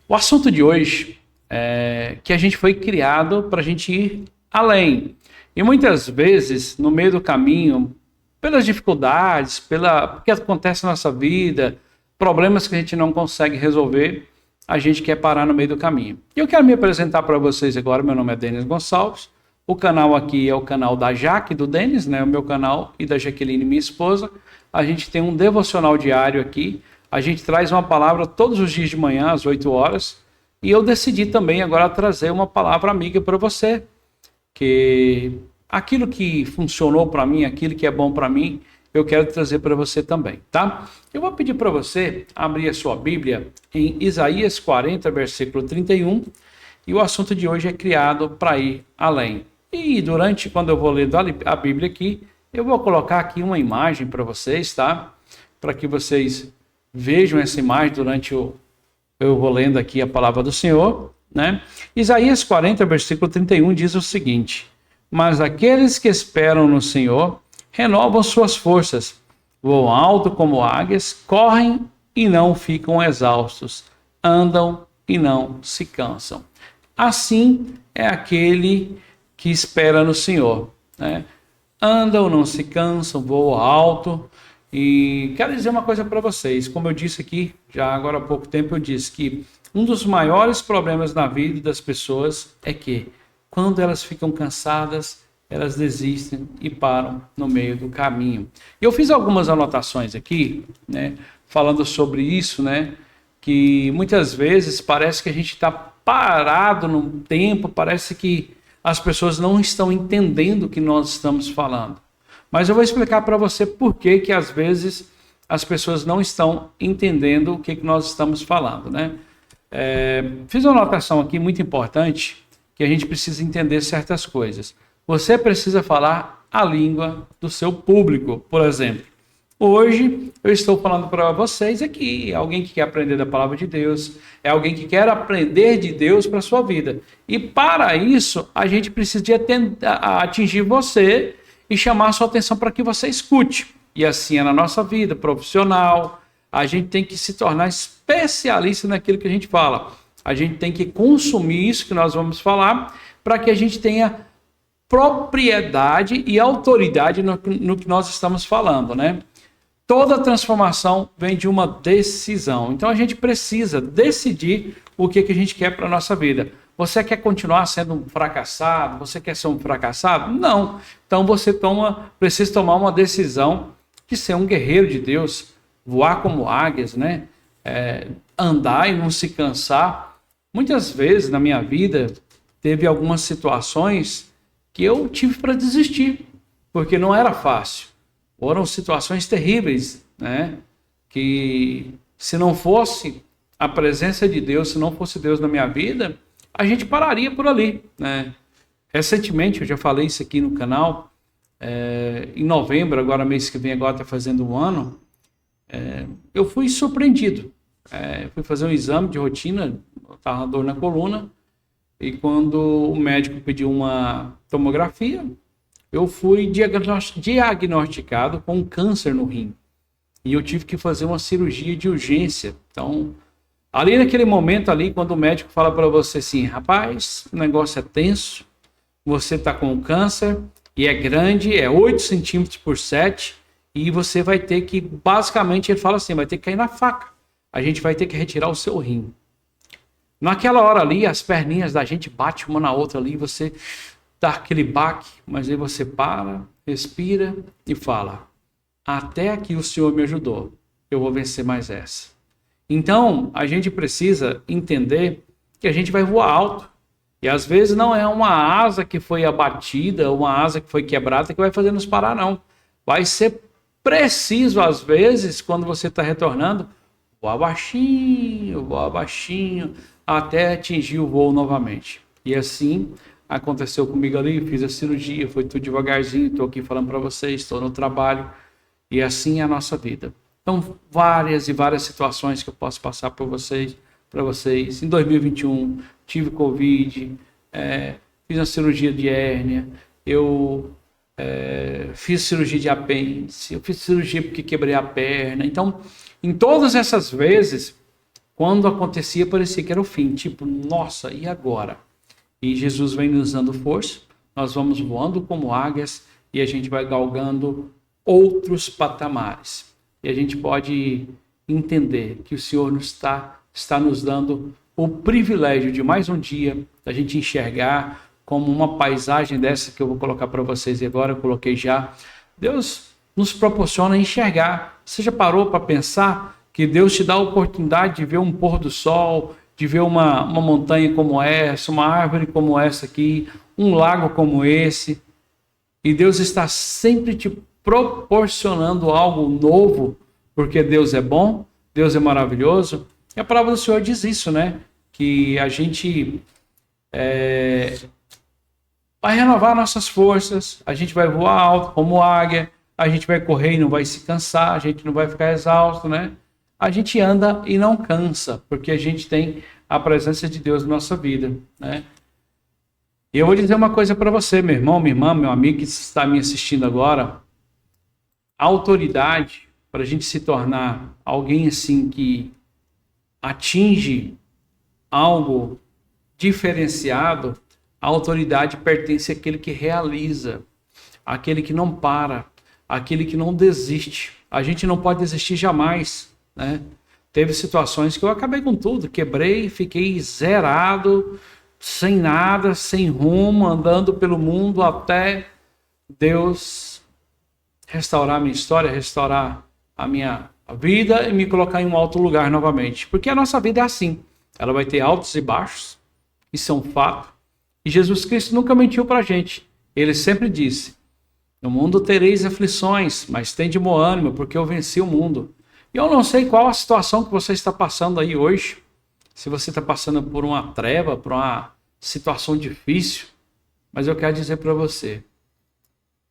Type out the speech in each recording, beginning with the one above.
O assunto de hoje é que a gente foi criado para a gente ir além. E muitas vezes, no meio do caminho, pelas dificuldades, pelo que acontece na nossa vida, problemas que a gente não consegue resolver, a gente quer parar no meio do caminho. E eu quero me apresentar para vocês agora. Meu nome é Denis Gonçalves. O canal aqui é o canal da Jaque, do Denis, né? O meu canal, e da Jaqueline, minha esposa. A gente tem um devocional diário aqui. A gente traz uma palavra todos os dias de manhã, às 8 horas. E eu decidi também agora trazer uma palavra amiga para você. Que aquilo que funcionou para mim, aquilo que é bom para mim, eu quero trazer para você também, tá? Eu vou pedir para você abrir a sua Bíblia em Isaías 40, versículo 31. E o assunto de hoje é criado para ir além. E quando eu vou ler a Bíblia aqui, eu vou colocar aqui uma imagem para vocês, tá? Para que vocês vejam essa imagem eu vou lendo aqui a palavra do Senhor, né? Isaías 40, versículo 31 diz o seguinte: mas aqueles que esperam no Senhor renovam suas forças, voam alto como águias, correm e não ficam exaustos, andam e não se cansam. Assim é aquele que espera no Senhor, né? Andam, não se cansam, voam alto. E quero dizer uma coisa para vocês. Como eu disse aqui, já agora há pouco tempo eu disse que um dos maiores problemas na vida das pessoas é que quando elas ficam cansadas, elas desistem e param no meio do caminho. Eu fiz algumas anotações aqui, né, falando sobre isso, né, que muitas vezes parece que a gente está parado no tempo, parece que as pessoas não estão entendendo o que nós estamos falando. Mas eu vou explicar para você por que às vezes as pessoas não estão entendendo o que nós estamos falando, né? Fiz uma anotação aqui muito importante, que a gente precisa entender certas coisas. Você precisa falar a língua do seu público, por exemplo. Hoje eu estou falando para vocês aqui, alguém que quer aprender da palavra de Deus, é alguém que quer aprender de Deus para a sua vida. E para isso, a gente precisa de atingir você e chamar a sua atenção para que você escute. E assim é na nossa vida profissional, a gente tem que se tornar especialista naquilo que a gente fala. A gente tem que consumir isso que nós vamos falar para que a gente tenha propriedade e autoridade no que nós estamos falando, né? Toda transformação vem de uma decisão. Então a gente precisa decidir o que a gente quer para a nossa vida. Você quer continuar sendo um fracassado? Você quer ser um fracassado? Não. Então você precisa tomar uma decisão de ser um guerreiro de Deus, voar como águias, né? Andar e não se cansar. Muitas vezes na minha vida teve algumas situações que eu tive para desistir, porque não era fácil. Foram situações terríveis, né? Que se não fosse a presença de Deus, se não fosse Deus na minha vida, a gente pararia por ali, né? Recentemente, eu já falei isso aqui no canal, em novembro, agora mês que vem, agora está fazendo um ano, eu fui surpreendido. Fui fazer um exame de rotina, estava com dor na coluna, e quando o médico pediu uma tomografia, eu fui diagnosticado com um câncer no rim. E eu tive que fazer uma cirurgia de urgência. Então, ali naquele momento ali, quando o médico fala para você assim, rapaz, o negócio é tenso, você está com câncer, e é grande, é 8 centímetros por 7, e você vai ter que, basicamente, ele fala assim, vai ter que cair na faca. A gente vai ter que retirar o seu rim. Naquela hora ali, as perninhas da gente batem uma na outra ali, você dá aquele baque, mas aí você para, respira e fala, até aqui o Senhor me ajudou, eu vou vencer mais essa. Então, a gente precisa entender que a gente vai voar alto. E às vezes não é uma asa que foi abatida, uma asa que foi quebrada que vai fazer nos parar, não. Vai ser preciso, às vezes, quando você está retornando, voar baixinho, até atingir o voo novamente. E assim aconteceu comigo ali, fiz a cirurgia, foi tudo devagarzinho, estou aqui falando para vocês, estou no trabalho, e assim é a nossa vida. Então, várias e várias situações que eu posso passar para vocês. Em 2021, tive Covid, fiz uma cirurgia de hérnia, eu fiz cirurgia de apêndice, eu fiz cirurgia porque quebrei a perna. Então, em todas essas vezes, quando acontecia, parecia que era o fim. Tipo, nossa, e agora? E Jesus vem nos dando força, nós vamos voando como águias e a gente vai galgando outros patamares. E a gente pode entender que o Senhor está nos dando o privilégio de mais um dia, da gente enxergar como uma paisagem dessa que eu vou colocar para vocês e agora eu coloquei já. Deus nos proporciona enxergar. Você já parou para pensar que Deus te dá a oportunidade de ver um pôr do sol, de ver uma montanha como essa, uma árvore como essa aqui, um lago como esse, e Deus está sempre te proporcionando algo novo, porque Deus é bom, Deus é maravilhoso. E a palavra do Senhor diz isso, né? Que a gente vai renovar nossas forças, a gente vai voar alto como águia, a gente vai correr e não vai se cansar, a gente não vai ficar exausto, né? A gente anda e não cansa, porque a gente tem a presença de Deus na nossa vida, né? E eu vou dizer uma coisa para você, meu irmão, minha irmã, meu amigo que está me assistindo agora. A autoridade, para a gente se tornar alguém assim que atinge algo diferenciado, a autoridade pertence àquele que realiza, àquele que não para, àquele que não desiste. A gente não pode desistir jamais, né? Teve situações que eu acabei com tudo, quebrei, fiquei zerado, sem nada, sem rumo, andando pelo mundo até Deus restaurar a minha história, restaurar a minha vida e me colocar em um alto lugar novamente. Porque a nossa vida é assim, ela vai ter altos e baixos, isso é um fato. E Jesus Cristo nunca mentiu para a gente. Ele sempre disse: no mundo tereis aflições, mas tende bom ânimo, porque eu venci o mundo. E eu não sei qual a situação que você está passando aí hoje. Se você está passando por uma treva, por uma situação difícil, mas eu quero dizer para você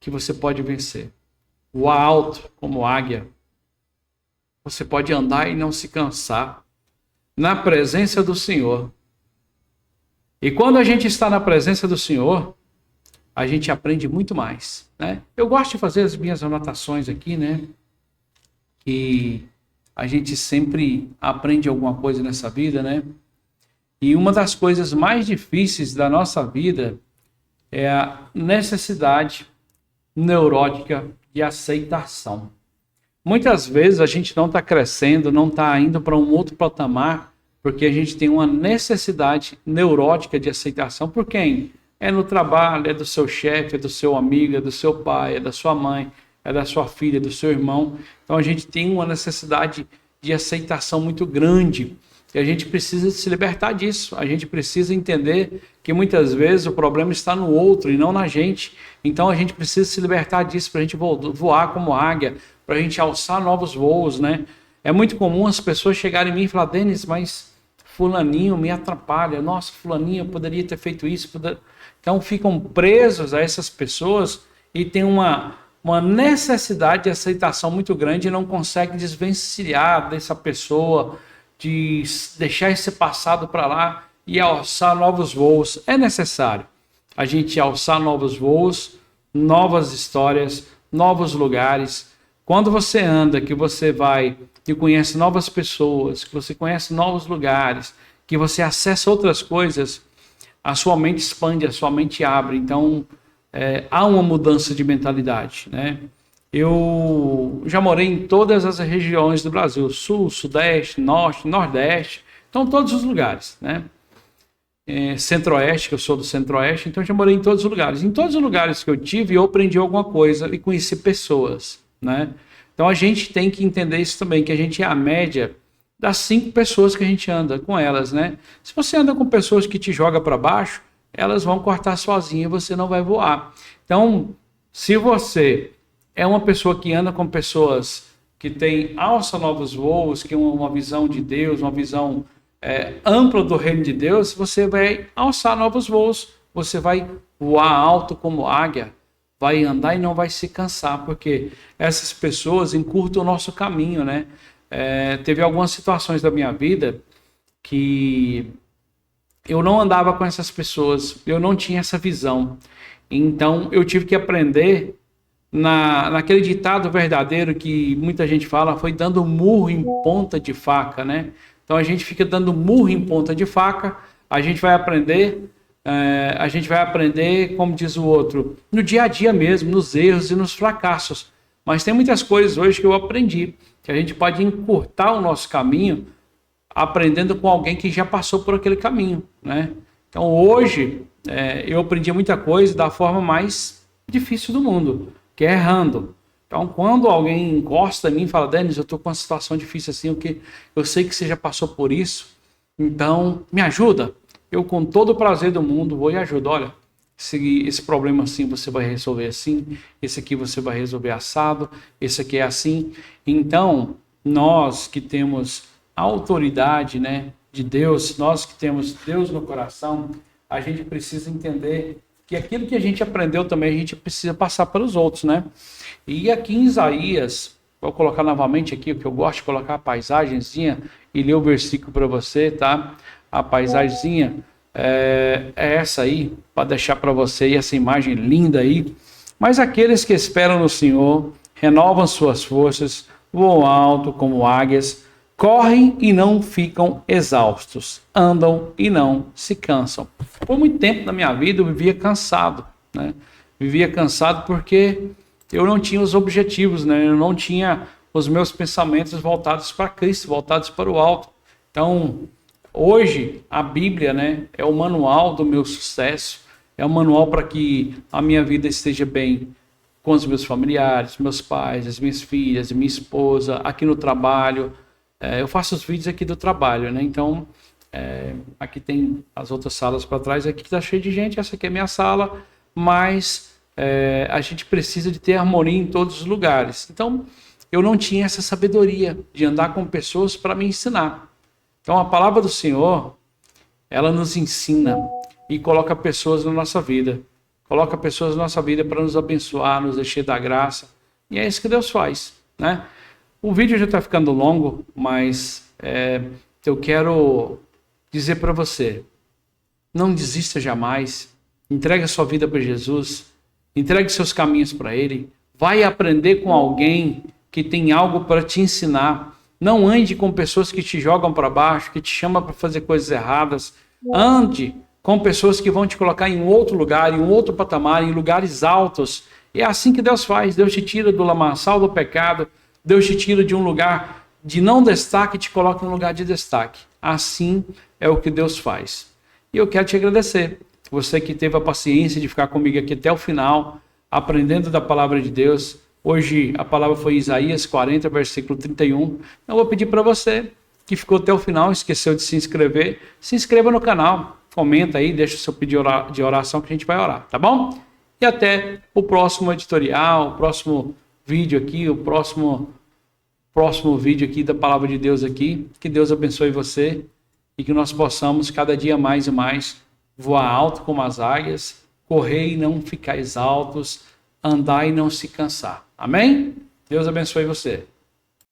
que você pode vencer. Voar alto como águia. Você pode andar e não se cansar na presença do Senhor. E quando a gente está na presença do Senhor, a gente aprende muito mais, né? Eu gosto de fazer as minhas anotações aqui, né? Que a gente sempre aprende alguma coisa nessa vida, né? E uma das coisas mais difíceis da nossa vida é a necessidade neurótica de aceitação. Muitas vezes a gente não está crescendo, não está indo para um outro patamar, porque a gente tem uma necessidade neurótica de aceitação. Por quem? É no trabalho, é do seu chefe, é do seu amigo, é do seu pai, é da sua mãe, é da sua filha, do seu irmão. Então a gente tem uma necessidade de aceitação muito grande. E a gente precisa se libertar disso. A gente precisa entender que muitas vezes o problema está no outro e não na gente. Então a gente precisa se libertar disso para a gente voar como águia, para a gente alçar novos voos, né? É muito comum as pessoas chegarem em mim e falar: Denis, mas fulaninho me atrapalha. Nossa, fulaninho, eu poderia ter feito isso. Então ficam presos a essas pessoas e tem uma necessidade de aceitação muito grande e não conseguem desvencilhar dessa pessoa, de deixar esse passado para lá e alçar novos voos. É necessário a gente alçar novos voos, novas histórias, novos lugares. Quando você anda, que você vai e conhece novas pessoas, que você conhece novos lugares, que você acessa outras coisas, a sua mente expande, a sua mente abre. Então, há uma mudança de mentalidade, né? Eu já morei em todas as regiões do Brasil, Sul, Sudeste, Norte, Nordeste, então todos os lugares, né? Centro-Oeste, que eu sou do Centro-Oeste, então já morei em todos os lugares. Em todos os lugares que eu tive, eu aprendi alguma coisa e conheci pessoas, né? Então a gente tem que entender isso também, que a gente é a média das 5 pessoas que a gente anda com elas, né? Se você anda com pessoas que te jogam para baixo, elas vão cortar sozinha e você não vai voar. Então, se você é uma pessoa que anda com pessoas que alça novos voos, que tem uma visão de Deus, uma visão ampla do reino de Deus, você vai alçar novos voos, você vai voar alto como águia, vai andar e não vai se cansar, porque essas pessoas encurtam o nosso caminho, né? Teve algumas situações da minha vida que eu não andava com essas pessoas, eu não tinha essa visão. Então eu tive que aprender naquele ditado verdadeiro que muita gente fala, foi dando murro em ponta de faca, né? Então a gente fica dando murro em ponta de faca, a gente vai aprender, como diz o outro, no dia a dia mesmo, nos erros e nos fracassos. Mas tem muitas coisas hoje que eu aprendi, que a gente pode encurtar o nosso caminho aprendendo com alguém que já passou por aquele caminho, né? Então hoje eu aprendi muita coisa da forma mais difícil do mundo, que é errando. Então quando alguém encosta em mim e fala, Denis, eu estou com uma situação difícil assim, o que eu sei que você já passou por isso, então me ajuda. Eu com todo o prazer do mundo vou e ajudo. Olha, esse problema assim você vai resolver assim, esse aqui você vai resolver assado, esse aqui é assim. Então nós que temos a autoridade, né, de Deus, nós que temos Deus no coração, a gente precisa entender que aquilo que a gente aprendeu também a gente precisa passar para os outros, né? E aqui em Isaías, vou colocar novamente aqui, o que eu gosto de colocar a paisagenzinha e ler o versículo para você, tá? A paisagenzinha é essa aí, para deixar para você aí essa imagem linda aí. Mas aqueles que esperam no Senhor, renovam suas forças, voam alto como águias, correm e não ficam exaustos, andam e não se cansam. Por muito tempo na minha vida eu vivia cansado, né? Vivia cansado porque eu não tinha os objetivos, né? Eu não tinha os meus pensamentos voltados para Cristo, voltados para o alto. Então, hoje a Bíblia, né, é o manual do meu sucesso, é o manual para que a minha vida esteja bem com os meus familiares, meus pais, as minhas filhas, minha esposa, aqui no trabalho. Eu faço os vídeos aqui do trabalho, né? Então, aqui tem as outras salas para trás, aqui está cheio de gente, essa aqui é minha sala, mas a gente precisa de ter harmonia em todos os lugares. Então, eu não tinha essa sabedoria de andar com pessoas para me ensinar. Então, a palavra do Senhor, ela nos ensina e coloca pessoas na nossa vida. Coloca pessoas na nossa vida para nos abençoar, nos encher da graça. E é isso que Deus faz, né? O vídeo já está ficando longo, mas eu quero dizer para você, não desista jamais, entregue a sua vida para Jesus, entregue seus caminhos para Ele, vai aprender com alguém que tem algo para te ensinar. Não ande com pessoas que te jogam para baixo, que te chamam para fazer coisas erradas. Ande com pessoas que vão te colocar em outro lugar, em outro patamar, em lugares altos. É assim que Deus faz. Deus te tira do lamaçal do pecado, Deus te tira de um lugar de não destaque e te coloca em um lugar de destaque. Assim é o que Deus faz. E eu quero te agradecer. Você que teve a paciência de ficar comigo aqui até o final, aprendendo da palavra de Deus. Hoje a palavra foi Isaías 40, versículo 31. Eu vou pedir para você que ficou até o final, esqueceu de se inscrever, se inscreva no canal, comenta aí, deixa o seu pedido de oração que a gente vai orar, tá bom? E até o próximo editorial, o próximo vídeo aqui, o próximo vídeo aqui da palavra de Deus aqui. Que Deus abençoe você e que nós possamos cada dia mais e mais voar alto como as águias, correr e não ficar exaltos, andar e não se cansar. Amém? Deus abençoe você.